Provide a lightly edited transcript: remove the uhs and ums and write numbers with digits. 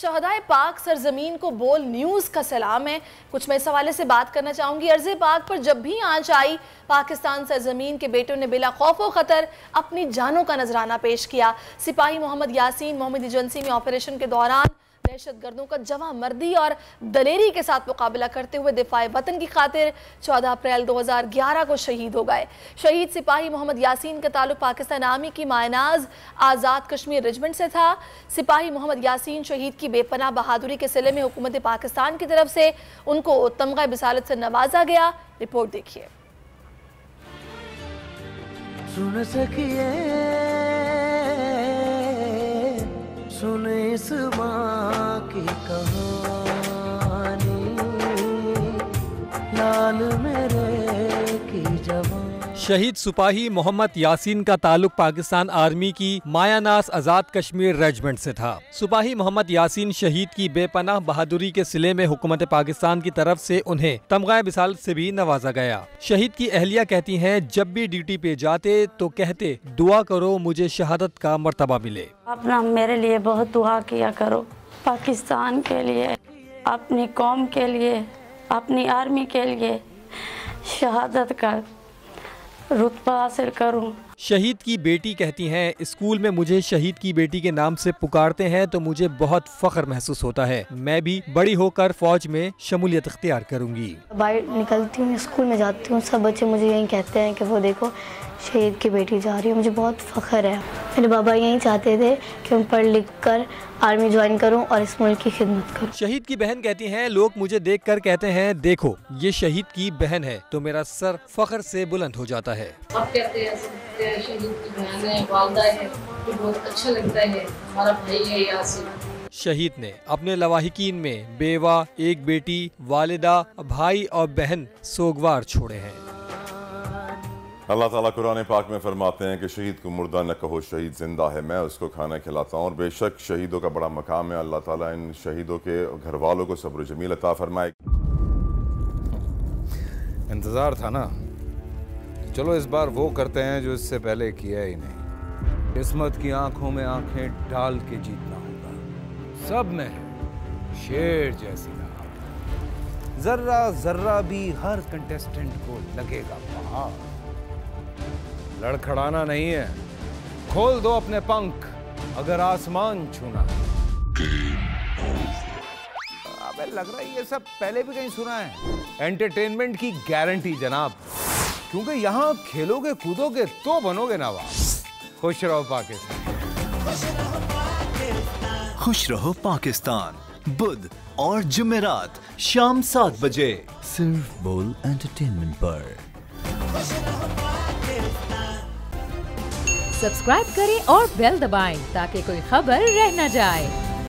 शहदाए पाक सरजमीन को बोल न्यूज़ का सलाम है। कुछ मैं इस हवाले से बात करना चाहूँगी। अर्ज़े पाक पर जब भी आंच आई, पाकिस्तान सरजमीन के बेटों ने बिला खौफ व ख़तर अपनी जानों का नजराना पेश किया। सिपाही मोहम्मद यासीन मोहम्मद एजेंसी में ऑपरेशन के दौरान दहशतगर्दों का जवां मर्दी और दलेरी के साथ मुकाबला करते हुए दिफाए वतन की खातिर 14 अप्रैल 2011 को शहीद हो गए। शहीद सिपाही मोहम्मद यासीन का ताल्लुक पाकिस्तान आर्मी की मायनाज आज़ाद कश्मीर रेजिमेंट से था। सिपाही मोहम्मद यासीन शहीद की बेपनाह बहादुरी के सिले में हुकूमत पाकिस्तान की तरफ से उनको तमगा बिसालत से नवाजा गया। रिपोर्ट देखिए। सुन सकिए सुन इस माँ की कहानी, लाल मेरे की जवान। शहीद सिपाही मोहम्मद यासीन का ताल्लुक पाकिस्तान आर्मी की मायानास आज़ाद कश्मीर रेजिमेंट से था। सिपाही मोहम्मद यासीन शहीद की बेपनाह बहादुरी के सिले में हुकूमत पाकिस्तान की तरफ से उन्हें तमगाए बिसालत से भी नवाजा गया। शहीद की अहलिया कहती हैं, जब भी ड्यूटी पे जाते तो कहते दुआ करो मुझे शहादत का मर्तबा मिले। अपना मेरे लिए बहुत दुआ किया करो, पाकिस्तान के लिए, अपनी कौम के लिए, अपनी आर्मी के लिए शहादत का रुतबा हासिल करूं। शहीद की बेटी कहती हैं, स्कूल में मुझे शहीद की बेटी के नाम से पुकारते हैं तो मुझे बहुत फख्र महसूस होता है। मैं भी बड़ी होकर फौज में शमूलियत इख्तियार करूंगी। बाहर निकलती हूँ, स्कूल में जाती हूँ, सब बच्चे मुझे यही कहते हैं कि वो देखो शहीद की बेटी जा रही है। मुझे बहुत फख्र है। मेरे बाबा यही चाहते थे कि मैं पढ़ लिख कर आर्मी ज्वाइन करूं और इस मुल्क की खिदमत करूं। शहीद की बहन कहती हैं, लोग मुझे देखकर कहते हैं देखो ये शहीद की बहन है, तो मेरा सर फख्र से बुलंद हो जाता है। आप कहते हैं शहीद की बहन है, वालिदा है, तो बहुत अच्छा लगता है। हमारा भाई है यासीन। शहीद ने अपने लवाहिकीन में बेवा, एक बेटी, वालिदा, भाई और बहन सोगवार छोड़े हैं। अल्लाह ताला कुरान पाक में फरमाते हैं कि शहीद को मुर्दा न कहो, शहीद जिंदा है, मैं उसको खाना खिलाता हूँ। और बेशक शहीदों का बड़ा मकाम है। अल्लाह ताला इन शहीदों के घर वालों को सब्र जमील अता फरमाए। इंतज़ार था ना, चलो इस बार वो करते हैं जो इससे पहले किया ही नहीं। किस्मत की आंखों में आंखें डाल के जीतना होगा। सब में है शेर जैसी राह, जर्रा जर्रा भी हर कंटेस्टेंट को लगेगा पहाड़। लड़खड़ाना नहीं है, खोल दो अपने पंख अगर आसमान छूना है। अबे लग रहा है ये सब पहले भी कहीं सुना है। एंटरटेनमेंट की गारंटी जनाब, क्योंकि यहाँ खेलोगे कूदोगे तो बनोगे नवाब। खुश रहो पाकिस्तान। खुश रहो पाकिस्तान बुध और जुमेरात शाम 7 बजे सिर्फ बोल एंटरटेनमेंट पर। सब्सक्राइब करें और बेल दबाएं ताकि कोई खबर रह न जाए।